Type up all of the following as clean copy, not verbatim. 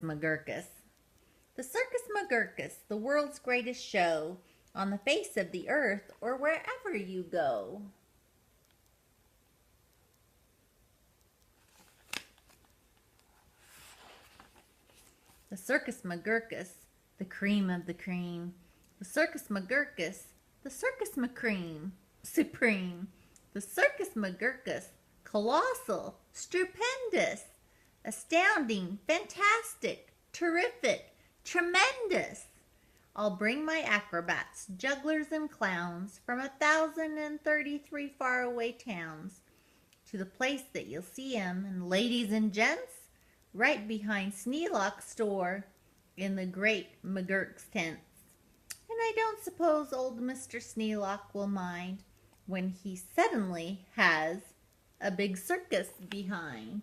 McGurkus. The Circus McGurkus, the world's greatest show on the face of the earth or wherever you go. The Circus McGurkus, the cream of the cream. The Circus McGurkus, the Circus McCream, supreme. The Circus McGurkus, colossal, stupendous, astounding, fantastic, terrific, tremendous. I'll bring my acrobats, jugglers, and clowns from 1,033 faraway towns to the place that you'll see 'em, and ladies and gents, right behind Sneelock's store in the great McGurk's tents. And I don't suppose old Mr. Sneelock will mind when he suddenly has a big circus behind.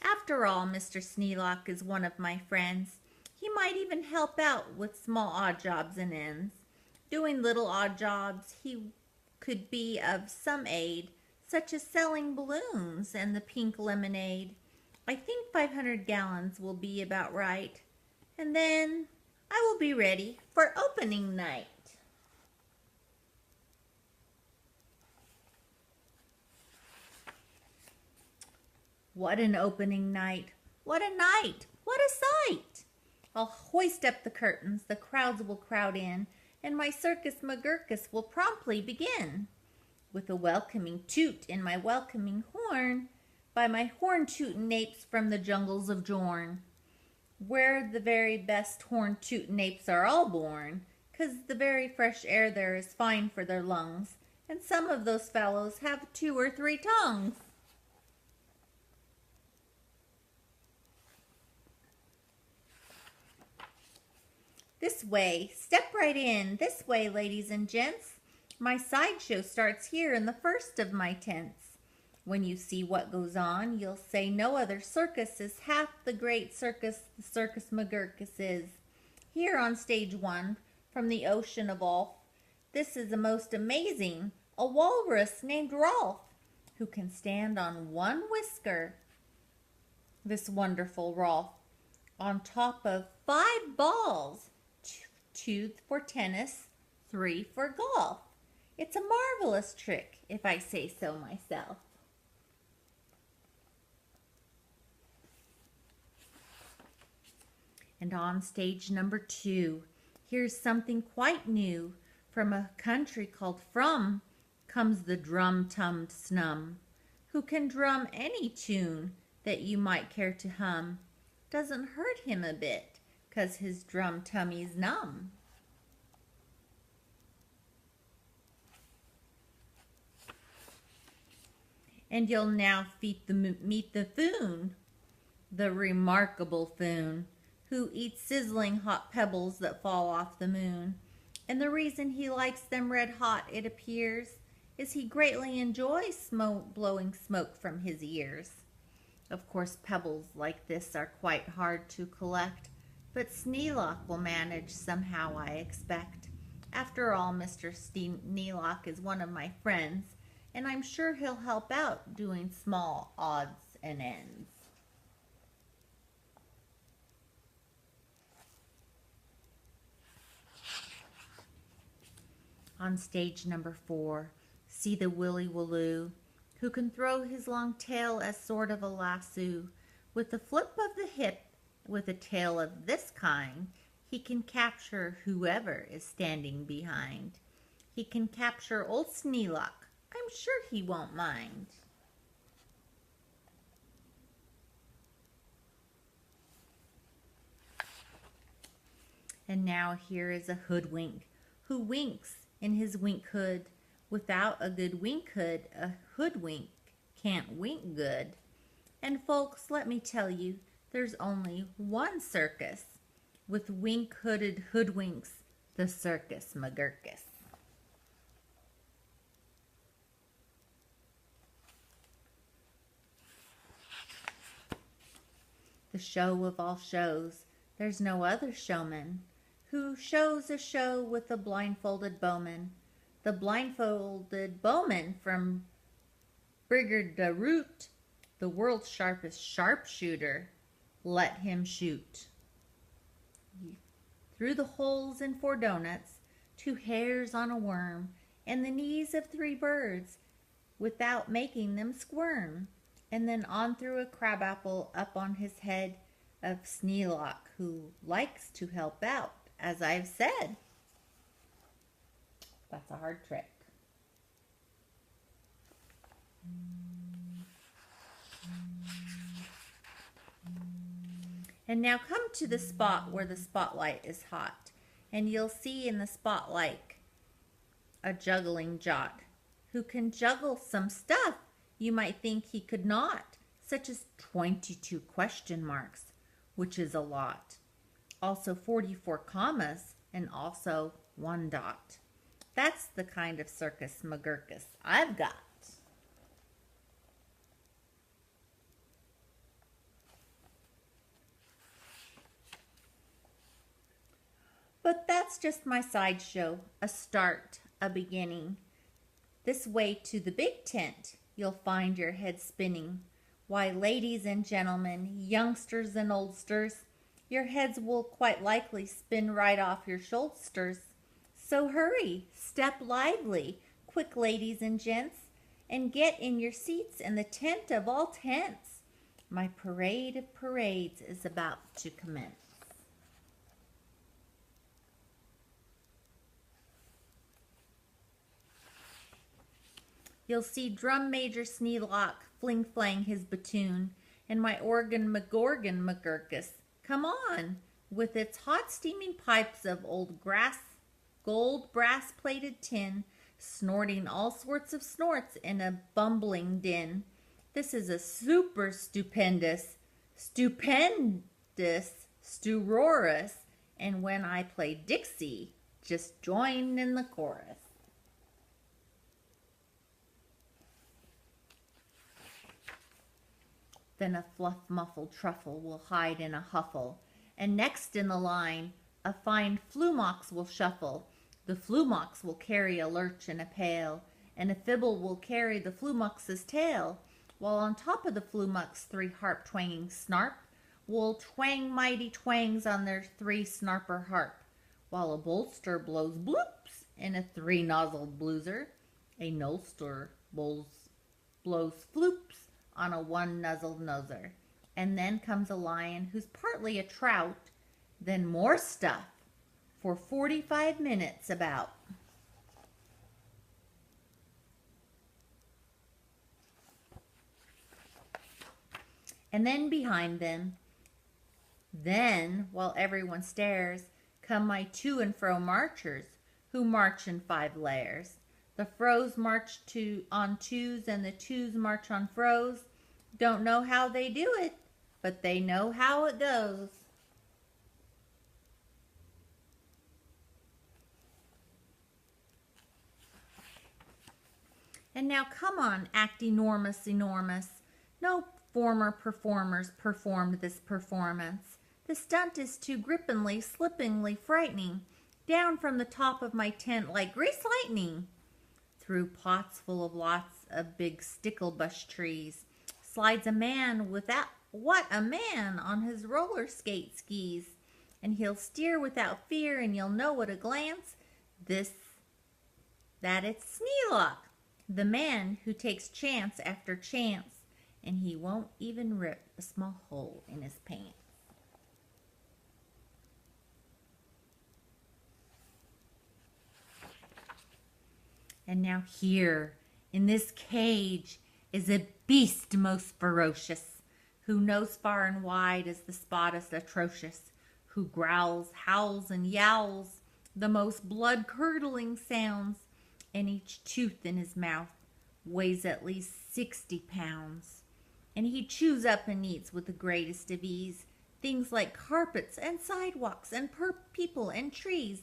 After all, Mr. Sneelock is one of my friends. He might even help out with small odd jobs and ends. Doing little odd jobs, he could be of some aid, such as selling balloons and the pink lemonade. I think 500 gallons will be about right. And then I will be ready for opening night. What an opening night! What a night! What a sight! I'll hoist up the curtains, the crowds will crowd in, and my Circus McGurkus will promptly begin. With a welcoming toot in my welcoming horn, by my horn-tootin' apes from the jungles of Jorn, where the very best horn-tootin' apes are all born, 'cause the very fresh air there is fine for their lungs, and some of those fellows have 2 or 3 tongues. This way, step right in, this way, ladies and gents. My sideshow starts here in the first of my tents. When you see what goes on, you'll say no other circus is half the great circus the Circus McGurkus is. Here on stage 1, from the ocean of all, this is a most amazing, a walrus named Rolf, who can stand on 1 whisker. This wonderful Rolf, on top of 5 balls, 2 for tennis, 3 for golf. It's a marvelous trick, if I say so myself. And on stage number 2, here's something quite new. From a country called From comes the drum-tummed Snum, who can drum any tune that you might care to hum. Doesn't hurt him a bit, 'cause his drum tummy's numb. And you'll now meet the Foon, the remarkable Foon, who eats sizzling hot pebbles that fall off the moon. And the reason he likes them red hot, it appears, is he greatly enjoys blowing smoke from his ears. Of course, pebbles like this are quite hard to collect, but Sneelock will manage somehow, I expect. After all, Mr. Sneelock is one of my friends, and I'm sure he'll help out doing small odds and ends. On stage number 4, see the Willy-Walloo, who can throw his long tail as sort of a lasso. With a flip of the hip, with a tail of this kind, he can capture whoever is standing behind. He can capture old Sneelock. I'm sure he won't mind. And now here is a hoodwink, who winks in his wink hood. Without a good wink hood, a hoodwink can't wink good. And folks, let me tell you, there's only one circus with wink-hooded hoodwinks, the Circus McGurkus. The show of all shows, there's no other showman who shows a show with a blindfolded bowman, the blindfolded bowman from Brigard de Route, the world's sharpest sharpshooter, let him shoot. Through the holes in 4 donuts, 2 hairs on a worm, and the knees of 3 birds, without making them squirm, and then on through a crabapple up on his head of Sneelock, who likes to help out, as I've said. That's a hard trick. And now come to the spot where the spotlight is hot, and you'll see in the spotlight a juggling jot who can juggle some stuff you might think he could not, such as 22 question marks, which is a lot. Also 44 commas, and also 1 dot. That's the kind of Circus McGurkus I've got. But that's just my sideshow, a start, a beginning. This way to the big tent, you'll find your head spinning. Why, ladies and gentlemen, youngsters and oldsters, your heads will quite likely spin right off your shoulders. So hurry, step lively, quick ladies and gents, and get in your seats in the tent of all tents. My parade of parades is about to commence. You'll see Drum Major Sneelock fling-flang his batoon, and my organ McGorgon McGurkus, come on, with its hot steaming pipes of old gold brass-plated tin, snorting all sorts of snorts in a bumbling din. This is a stupendous, stuporous, and when I play Dixie, just join in the chorus. Then a fluff-muffled truffle will hide in a huffle, and next in the line a fine flumox will shuffle. The flumox will carry a lurch in a pail, and a fibble will carry the flumox's tail, while on top of the flumux 3 harp-twanging snarp will twang mighty twangs on their 3 snarper harp, while a bolster blows bloops in a 3-nozzled blueser, a nolster blows floops on a 1-nuzzled noser, and then comes a lion who's partly a trout, then more stuff for 45 minutes about. And then behind them, while everyone stares, come my to and fro marchers, who march in 5 layers. The froes march on 2s, and the 2s march on froes. Don't know how they do it, but they know how it goes. And now come on, act enormous. No former performers performed this performance. The stunt is too grippingly, slippingly frightening. Down from the top of my tent like grease lightning. Through pots full of lots of big sticklebush trees slides a man what a man on his roller skis. And he'll steer without fear, and you'll know at a glance that it's Sneelock, the man who takes chance after chance, and he won't even rip a small hole in his pants. And now here, in this cage, is a beast most ferocious, who knows far and wide as the spot is atrocious, who growls, howls, and yowls the most blood-curdling sounds, and each tooth in his mouth weighs at least 60 pounds. And he chews up and eats with the greatest of ease things like carpets and sidewalks and people and trees.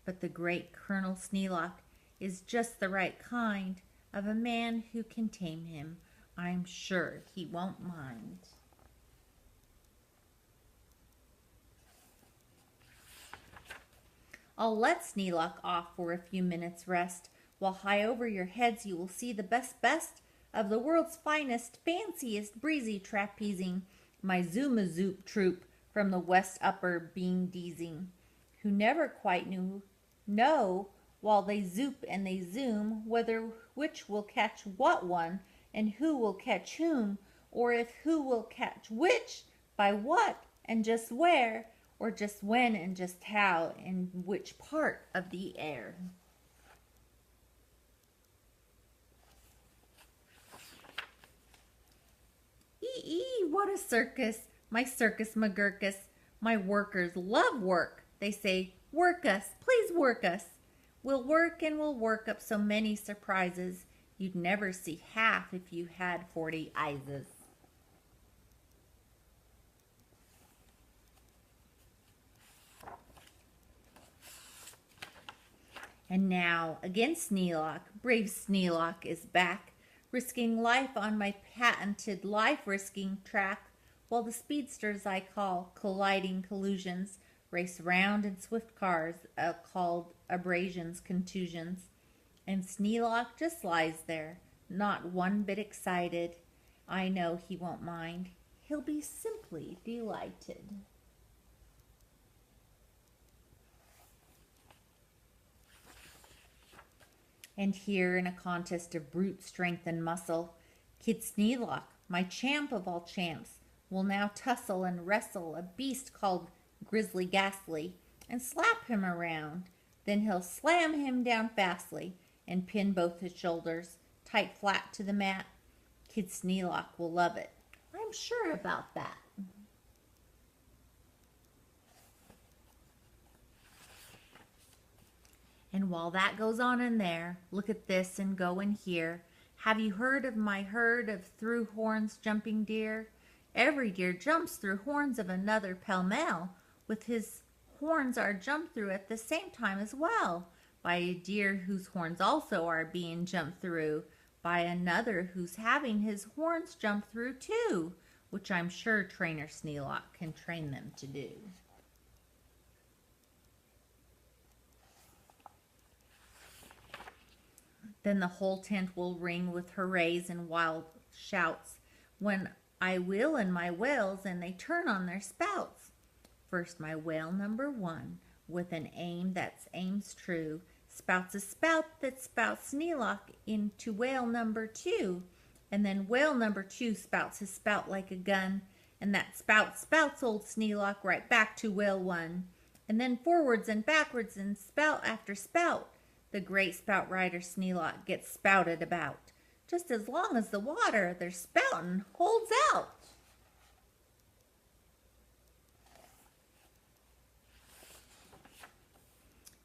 But the great Colonel Sneelock is just the right kind of a man who can tame him. I'm sure he won't mind. I'll let Sneelock off for a few minutes' rest while high over your heads you will see the best of the world's finest, fanciest, breezy trapezing, my Zoom-a-Zoop troupe from the West Upper being deezing, who never quite know while they zoop and they zoom whether which will catch what one and who will catch whom, or if who will catch which, by what, and just where, or just when and just how, in which part of the air. Ee, what a circus, my circus McGurkus. My workers love work. They say, work us, please work us. We'll work and we'll work up so many surprises you'd never see half if you had 40 eyeses. And now, again Sneelock, brave Sneelock is back, risking life on my patented life-risking track, while the speedsters I call colliding collusions race round in swift cars called abrasions, contusions. And Sneelock just lies there, not one bit excited. I know he won't mind. He'll be simply delighted. And here in a contest of brute strength and muscle, Kid Sneelock, my champ of all champs, will now tussle and wrestle a beast called Grizzly Ghastly, and slap him around. Then he'll slam him down fastly, and pin both his shoulders tight flat to the mat. Kid Sneelock will love it. I'm sure about that. And while that goes on in there, look at this and go in here. Have you heard of my herd of through horns jumping deer? Every deer jumps through horns of another pell-mell, with his horns are jumped through at the same time as well, by a deer whose horns also are being jumped through, by another who's having his horns jumped through too, which I'm sure Trainer Sneelock can train them to do. Then the whole tent will ring with hoorays and wild shouts, when I wheel in my whales and they turn on their spouts. First my whale number 1, with an aim that's aims true, spouts a spout that spouts Sneelock into whale number 2, and then whale number 2 spouts his spout like a gun, and that spout spouts old Sneelock right back to whale 1, and then forwards and backwards and spout after spout, the great spout rider Sneelock gets spouted about, just as long as the water they're spouting holds out.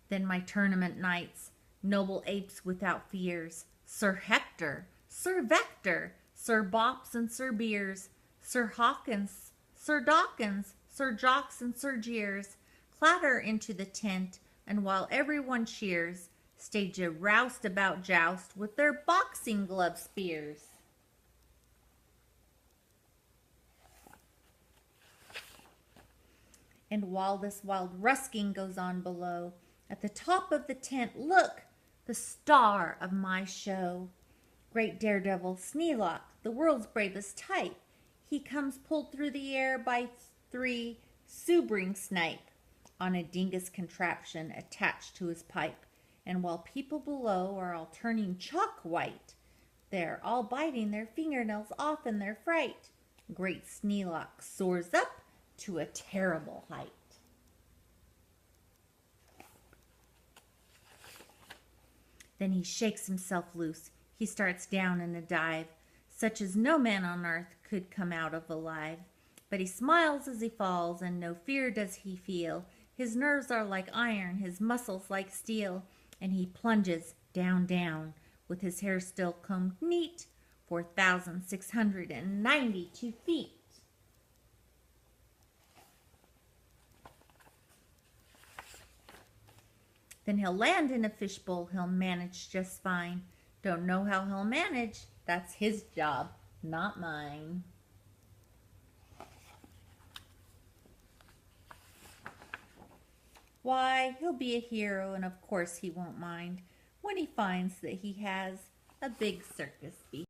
Then my tournament nights, noble apes without fears, Sir Hector, Sir Vector, Sir Bops and Sir Beers, Sir Hawkins, Sir Dawkins, Sir Jocks and Sir Jeers, clatter into the tent, and while everyone cheers, stage a roustabout joust with their boxing glove spears. And while this wild rusking goes on below, at the top of the tent, look, the star of my show. Great daredevil Sneelock, the world's bravest type. He comes pulled through the air by 3 Subring snipe on a dingus contraption attached to his pipe. And while people below are all turning chalk white, they're all biting their fingernails off in their fright. Great Sneelock soars up to a terrible height. Then he shakes himself loose. He starts down in a dive, such as no man on earth could come out of alive. But he smiles as he falls, and no fear does he feel. His nerves are like iron, his muscles like steel, and he plunges down, down, with his hair still combed neat, 4,692 feet. Then he'll land in a fishbowl, he'll manage just fine. Don't know how he'll manage, that's his job, not mine. Why, he'll be a hero, and of course he won't mind. when he finds that he has a big circus behind.